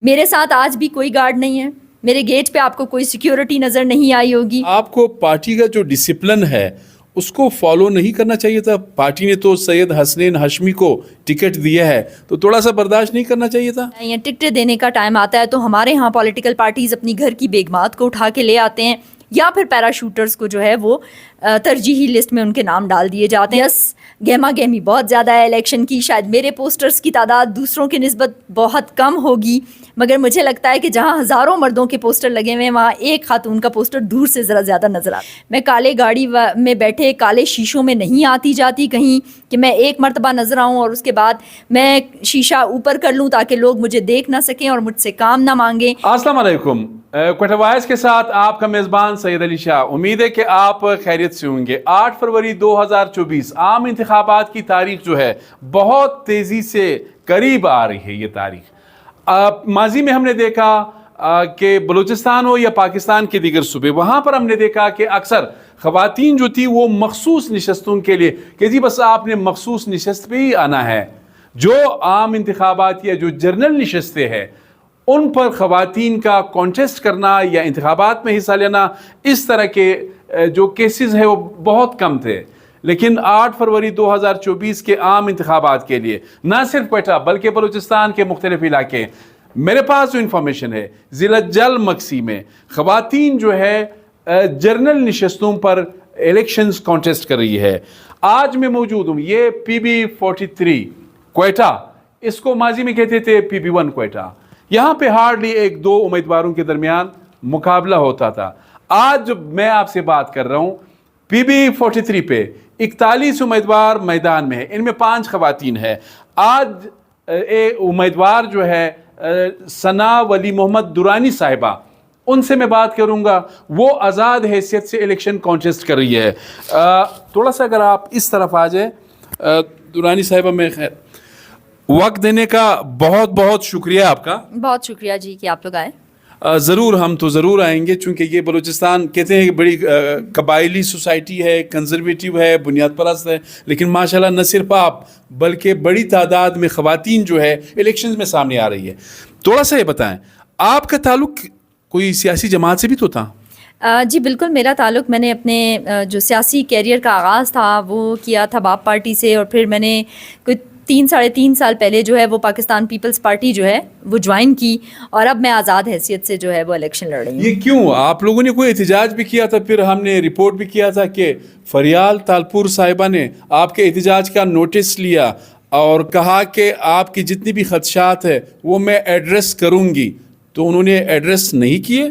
میرے ساتھ آج بھی کوئی گارڈ نہیں ہے. میرے گیٹ پہ آپ کو کوئی سیکیورٹی نظر نہیں آئی ہوگی. آپ کو پارٹی کا جو ڈسپلن ہے اس کو فالو نہیں کرنا چاہیے تھا؟ پارٹی نے تو سید حسنین ہاشمی کو ٹکٹ دیا ہے تو تھوڑا سا برداشت نہیں کرنا چاہیے تھا؟ ٹکٹ دینے کا ٹائم آتا ہے تو ہمارے ہاں پولیٹیکل پارٹیز اپنی گھر کی بیگمات کو اٹھا کے لے آتے ہیں یا پھر پیراشوٹرز کو جو ہے وہ ترجیحی لسٹ میں ان کے نام ڈال دیے جاتے ہیں. یس، گہما گہمی بہت زیادہ ہے الیکشن کی. شاید میرے پوسٹرز کی تعداد دوسروں کی نسبت بہت کم ہوگی، مگر مجھے لگتا ہے کہ جہاں ہزاروں مردوں کے پوسٹر لگے ہوئے ہیں وہاں ایک خاتون کا پوسٹر دور سے ذرا زیادہ نظر آتا ہے. میں کالے گاڑی میں بیٹھے کالے شیشوں میں نہیں آتی جاتی کہیں کہ میں ایک مرتبہ نظر آؤں اور اس کے بعد میں شیشہ اوپر کر لوں تاکہ لوگ مجھے دیکھ نہ سکیں اور مجھ سے کام نہ مانگیں. السلام علیکم. کوئٹہ وائس کے ساتھ آپ کا میزبان سید علی شاہ. امید ہے کہ آپ خیریت سے ہوں گے. 8 فروری 2024 عام انتخابات کی تاریخ جو ہے بہت تیزی سے قریب آ رہی ہے. یہ تاریخ ماضی میں ہم نے دیکھا کہ بلوچستان ہو یا پاکستان کے دیگر صوبے، وہاں پر ہم نے دیکھا کہ اکثر خواتین جو تھی وہ مخصوص نشستوں کے لیے کہ جی بس آپ نے مخصوص نشست پہ ہی آنا ہے. جو عام انتخابات یا جو جنرل نشستیں ہیں ان پر خواتین کا کانٹیسٹ کرنا یا انتخابات میں حصہ لینا، اس طرح کے جو کیسز ہیں وہ بہت کم تھے. لیکن 8 فروری 2024 کے عام انتخابات کے لیے نہ صرف کوئٹہ بلکہ بلوچستان کے مختلف علاقے، میرے پاس جو انفارمیشن ہے ضلع جل مکسی میں خواتین جو ہے جنرل نشستوں پر الیکشنز کانٹیسٹ کر رہی ہے. آج میں موجود ہوں. یہ PB43 کوئٹہ، اس کو ماضی میں کہتے تھے PB1 کوئٹہ. یہاں پہ ہارڈلی 1-2 امیدواروں کے درمیان مقابلہ ہوتا تھا. آج جب میں آپ سے بات کر رہا ہوں PB43 پہ 41 امیدوار میدان میں ہیں، ان میں 5 خواتین ہیں. آج امیدوار جو ہے ثنا ولی محمد درانی صاحبہ، ان سے میں بات کروں گا. وہ آزاد حیثیت سے الیکشن کانٹیسٹ کر رہی ہے. تھوڑا سا اگر آپ اس طرف آ جائیں. درانی صاحبہ، میں خیر وقت دینے کا بہت بہت شکریہ آپ کا. بہت شکریہ جی کہ آپ لوگ آئے. ضرور، ہم تو ضرور آئیں گے، چونکہ یہ بلوچستان کہتے ہیں کہ بڑی قبائلی سوسائٹی ہے، کنزرویٹو ہے، بنیاد پرست ہے، لیکن ماشاءاللہ نہ صرف آپ بلکہ بڑی تعداد میں خواتین جو ہے الیکشنز میں سامنے آ رہی ہے. تھوڑا سا یہ بتائیں، آپ کا تعلق کوئی سیاسی جماعت سے بھی تو تھا؟ جی بالکل، میرا تعلق، میں نے اپنے جو سیاسی کیریئر کا آغاز تھا وہ کیا تھا باپ پارٹی سے، اور پھر میں نے کوئی 3-3.5 سال پہلے جو ہے وہ پاکستان پیپلز پارٹی جو ہے وہ جوائن کی، اور اب میں آزاد حیثیت سے جو ہے وہ الیکشن لڑ رہی ہوں. یہ کیوں؟ آپ لوگوں نے کوئی احتجاج بھی کیا تھا، پھر ہم نے رپورٹ بھی کیا تھا کہ فریال تالپور صاحبہ نے آپ کے احتجاج کا نوٹس لیا اور کہا کہ آپ کی جتنی بھی خدشات ہیں وہ میں ایڈریس کروں گی، تو انہوں نے ایڈریس نہیں کیے؟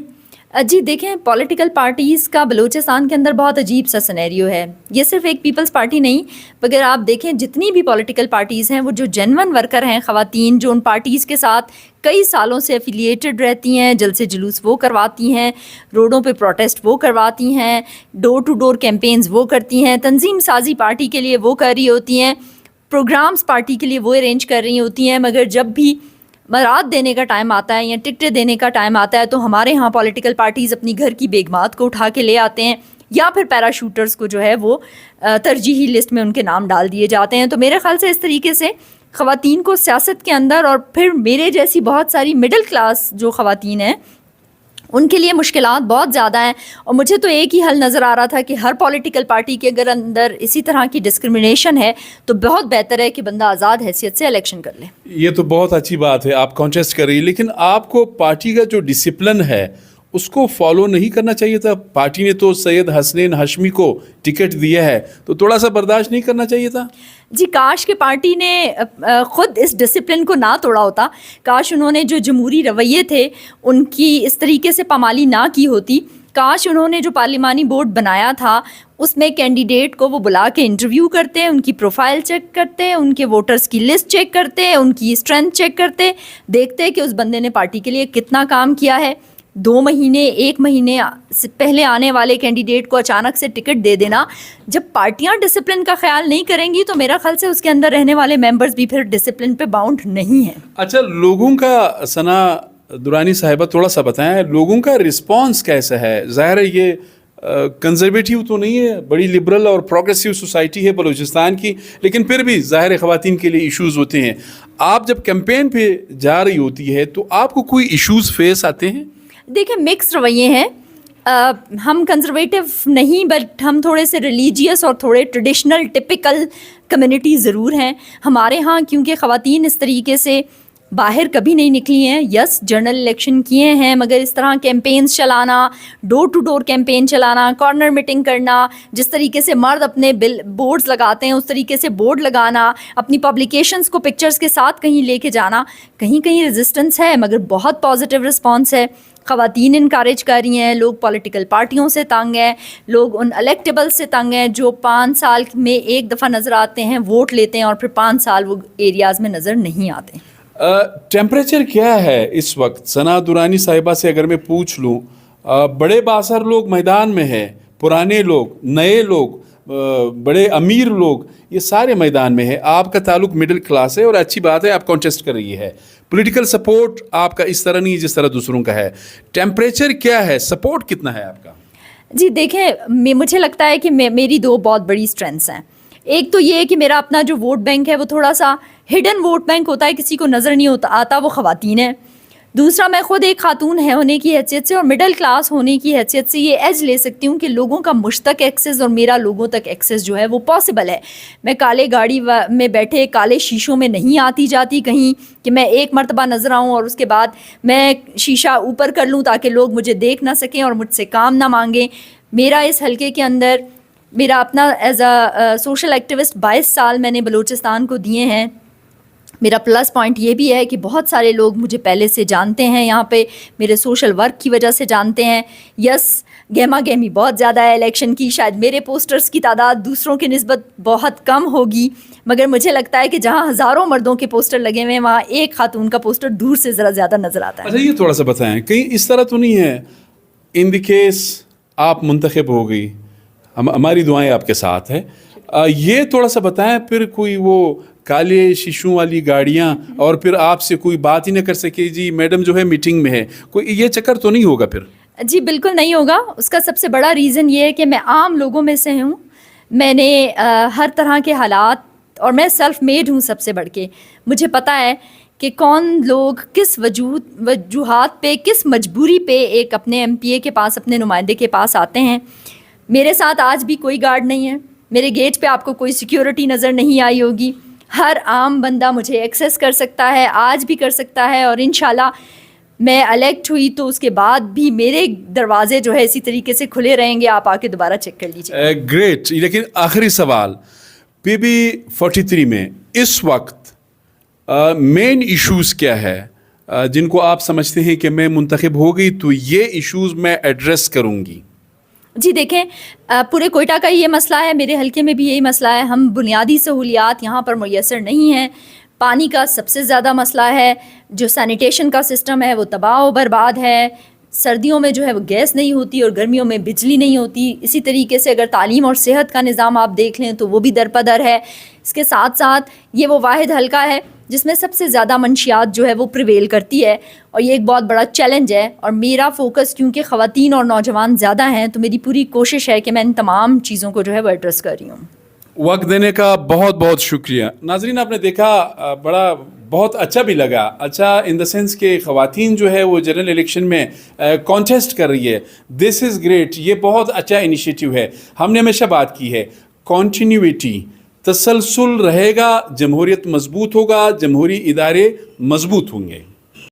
جی دیکھیں، پولیٹیکل پارٹیز کا بلوچستان کے اندر بہت عجیب سا سینیریو ہے. یہ صرف ایک پیپلز پارٹی نہیں، مگر آپ دیکھیں جتنی بھی پولیٹیکل پارٹیز ہیں وہ جو جینون ورکر ہیں، خواتین جو ان پارٹیز کے ساتھ کئی سالوں سے افیلیٹڈ رہتی ہیں، جلسے جلوس وہ کرواتی ہیں، روڈوں پہ پروٹیسٹ وہ کرواتی ہیں، ڈور ٹو ڈور کیمپینز وہ کرتی ہیں، تنظیم سازی پارٹی کے لیے وہ کر رہی ہوتی ہیں، پروگرامز پارٹی کے لیے وہ ارینج کر رہی ہوتی ہیں، مگر جب بھی مراد دینے کا ٹائم آتا ہے یا ٹکٹیں دینے کا ٹائم آتا ہے تو ہمارے ہاں پولیٹیکل پارٹیز اپنی گھر کی بیگمات کو اٹھا کے لے آتے ہیں یا پھر پیراشوٹرز کو جو ہے وہ ترجیحی لسٹ میں ان کے نام ڈال دیے جاتے ہیں. تو میرے خیال سے اس طریقے سے خواتین کو سیاست کے اندر، اور پھر میرے جیسی بہت ساری مڈل کلاس جو خواتین ہیں ان کے لیے مشکلات بہت زیادہ ہیں. اور مجھے تو ایک ہی حل نظر آ رہا تھا کہ ہر پولیٹیکل پارٹی کے اگر اندر اسی طرح کی ڈسکرمنیشن ہے تو بہت بہتر ہے کہ بندہ آزاد حیثیت سے الیکشن کر لے. یہ تو بہت اچھی بات ہے، آپ کانٹیسٹ کر رہی ہیں، لیکن آپ کو پارٹی کا جو ڈسپلن ہے اس کو فالو نہیں کرنا چاہیے تھا؟ پارٹی نے تو سید حسنین ہاشمی کو ٹکٹ دیا ہے تو تھوڑا سا برداشت نہیں کرنا چاہیے تھا؟ جی کاش کہ پارٹی نے خود اس ڈسپلن کو نہ توڑا ہوتا، کاش انہوں نے جو جمہوری رویے تھے ان کی اس طریقے سے پامالی نہ کی ہوتی، کاش انہوں نے جو پارلیمانی بورڈ بنایا تھا اس میں کینڈیڈیٹ کو وہ بلا کے انٹرویو کرتے، ان کی پروفائل چیک کرتے، ان کے ووٹرز کی لسٹ چیک کرتے، ان کی اسٹرینتھ چیک کرتے، دیکھتے کہ اس بندے نے پارٹی کے لیے کتنا کام کیا ہے. 2 مہینے 1 مہینے سے پہلے آنے والے کینڈیڈیٹ کو اچانک سے ٹکٹ دے دینا، جب پارٹیاں ڈسپلن کا خیال نہیں کریں گی تو میرا خیال سے اس کے اندر رہنے والے ممبرز بھی پھر ڈسپلن پہ باؤنڈ نہیں ہیں. اچھا، لوگوں کا ثنا درانی صاحبہ تھوڑا سا بتائیں، لوگوں کا رسپانس کیسا ہے؟ ظاہر ہے یہ کنزرویٹیو تو نہیں ہے, بڑی لبرل اور پروگریسو سوسائٹی ہے بلوچستان کی, لیکن پھر بھی ظاہر ہے خواتین کے لیے ایشوز ہوتے ہیں. آپ جب کیمپین پہ جا رہی ہوتی ہے تو آپ کو کوئی ایشوز فیس آتے ہیں؟ دیکھیں مکس رویے ہیں. ہم کنزرویٹو نہیں بٹ ہم تھوڑے سے ریلیجیس اور تھوڑے ٹریڈیشنل ٹپیکل کمیونٹی ضرور ہیں. ہمارے ہاں کیونکہ خواتین اس طریقے سے باہر کبھی نہیں نکلی ہیں. یس جنرل الیکشن کیے ہیں, مگر اس طرح کیمپینز چلانا, ڈور ٹو ڈور کیمپین چلانا, کارنر میٹنگ کرنا, جس طریقے سے مرد اپنے بورڈز لگاتے ہیں اس طریقے سے بورڈ لگانا, اپنی پبلیکیشنز کو پکچرز کے ساتھ کہیں لے کے جانا, کہیں کہیں ریزسٹنس ہے مگر بہت پازیٹیو رسپانس ہے. خواتین انکریج کر رہی ہیں, لوگ پولیٹیکل پارٹیوں سے تنگ ہیں, لوگ ان الیکٹیبل سے تنگ ہیں جو 5 سال میں ایک دفعہ نظر آتے ہیں, ووٹ لیتے ہیں اور پھر 5 سال وہ ایریاز میں نظر نہیں آتے. ٹیمپریچر کیا ہے اس وقت؟ ثنا درانی صاحبہ سے اگر میں پوچھ لوں, بڑے بااثر لوگ میدان میں ہیں, پرانے لوگ, نئے لوگ, بڑے امیر لوگ, یہ سارے میدان میں ہیں. آپ کا تعلق مڈل کلاس ہے اور اچھی بات ہے, آپ کانٹیسٹ کر رہی ہے. پولیٹیکل سپورٹ آپ کا اس طرح نہیں جس طرح دوسروں کا ہے. ٹیمپریچر کیا ہے, سپورٹ کتنا ہے آپ کا؟ جی دیکھیں, مجھے لگتا ہے کہ میری 2 بہت بڑی اسٹرینتھس ہیں. ایک تو یہ ہے کہ میرا اپنا جو ووٹ بینک ہے وہ تھوڑا سا ہڈن ووٹ بینک ہوتا ہے, کسی کو نظر نہیں آتا, وہ خواتین ہیں. دوسرا میں خود ایک خاتون ہے ہونے کی حیثیت سے اور مڈل کلاس ہونے کی حیثیت سے یہ ایج لے سکتی ہوں کہ لوگوں کا مجھ تک ایکسیس اور میرا لوگوں تک ایکسیس جو ہے وہ پاسبل ہے. میں کالے گاڑی میں بیٹھے کالے شیشوں میں نہیں آتی جاتی کہیں کہ میں ایک مرتبہ نظر آؤں اور اس کے بعد میں شیشہ اوپر کر لوں تاکہ لوگ مجھے دیکھ نہ سکیں اور مجھ سے کام نہ مانگیں. میرا اس حلقے کے اندر میرا اپنا ایز اے سوشل ایکٹیوسٹ 22 سال میں نے بلوچستان کو دیے ہیں. میرا پلس پوائنٹ یہ بھی ہے کہ بہت سارے لوگ مجھے پہلے سے جانتے ہیں, یہاں پہ میرے سوشل ورک کی وجہ سے جانتے ہیں. یس گہما گہمی بہت زیادہ ہے الیکشن کی, شاید میرے پوسٹرز کی تعداد دوسروں کی نسبت بہت کم ہوگی, مگر مجھے لگتا ہے کہ جہاں ہزاروں مردوں کے پوسٹر لگے ہوئے ہیں وہاں ایک خاتون کا پوسٹر دور سے ذرا زیادہ نظر آتا ہے. اچھا یہ تھوڑا سا بتائیں, کہیں اس طرح تو نہیں ہے ان دی کیس آپ منتخب ہو گئی, ہماری دعائیں آپ کے ساتھ ہیں, یہ تھوڑا سا بتائیں پھر کوئی وہ کالے شیشوں والی گاڑیاں اور پھر آپ سے کوئی بات ہی نہ کر سکے, جی میڈم جو ہے میٹنگ میں ہے, کوئی یہ چکر تو نہیں ہوگا پھر؟ جی بالکل نہیں ہوگا. اس کا سب سے بڑا ریزن یہ ہے کہ میں عام لوگوں میں سے ہوں. میں نے ہر طرح کے حالات, اور میں سیلف میڈ ہوں سب سے بڑھ کے. مجھے پتہ ہے کہ کون لوگ کس وجوہات پہ, کس مجبوری پہ ایک اپنے ایم پی اے کے پاس, اپنے نمائندے کے پاس آتے ہیں. میرے ساتھ آج بھی کوئی گارڈ نہیں ہے, میرے گیٹ پہ آپ کو کوئی سیکیورٹی نظر نہیں آئی ہوگی. ہر عام بندہ مجھے ایکسیس کر سکتا ہے, آج بھی کر سکتا ہے, اور انشاءاللہ میں الیکٹ ہوئی تو اس کے بعد بھی میرے دروازے جو ہے اسی طریقے سے کھلے رہیں گے. آپ آ کے دوبارہ چیک کر لیجیے. گریٹ. لیکن آخری سوال, پی بی 43 میں اس وقت مین ایشوز کیا ہے جن کو آپ سمجھتے ہیں کہ میں منتخب ہو گئی تو یہ ایشوز میں ایڈریس کروں گی؟ جی دیکھیں, پورے کوئٹہ کا یہ مسئلہ ہے, میرے حلقے میں بھی یہی مسئلہ ہے. ہم بنیادی سہولیات یہاں پر میسر نہیں ہیں. پانی کا سب سے زیادہ مسئلہ ہے, جو سینیٹیشن کا سسٹم ہے وہ تباہ و برباد ہے. سردیوں میں جو ہے وہ گیس نہیں ہوتی اور گرمیوں میں بجلی نہیں ہوتی. اسی طریقے سے اگر تعلیم اور صحت کا نظام آپ دیکھ لیں تو وہ بھی درپدر ہے. اس کے ساتھ ساتھ یہ وہ واحد حلقہ ہے جس میں سب سے زیادہ منشیات جو ہے وہ پریویل کرتی ہے, اور یہ ایک بہت بڑا چیلنج ہے. اور میرا فوکس کیونکہ خواتین اور نوجوان زیادہ ہیں تو میری پوری کوشش ہے کہ میں ان تمام چیزوں کو جو ہے وہ ایڈریس کر رہی ہوں. وقت دینے کا بہت بہت شکریہ. ناظرین آپ نے دیکھا, بہت اچھا بھی لگا. اچھا ان دا سینس کہ خواتین جو ہے وہ جنرل الیکشن میں کانٹیسٹ کر رہی ہے. دس از گریٹ. یہ بہت اچھا انیشیٹو ہے. ہم نے ہمیشہ بات کی ہے کنٹینیوٹی, تسلسل رہے گا, جمہوریت مضبوط ہوگا, جمہوری ادارے مضبوط ہوں گے.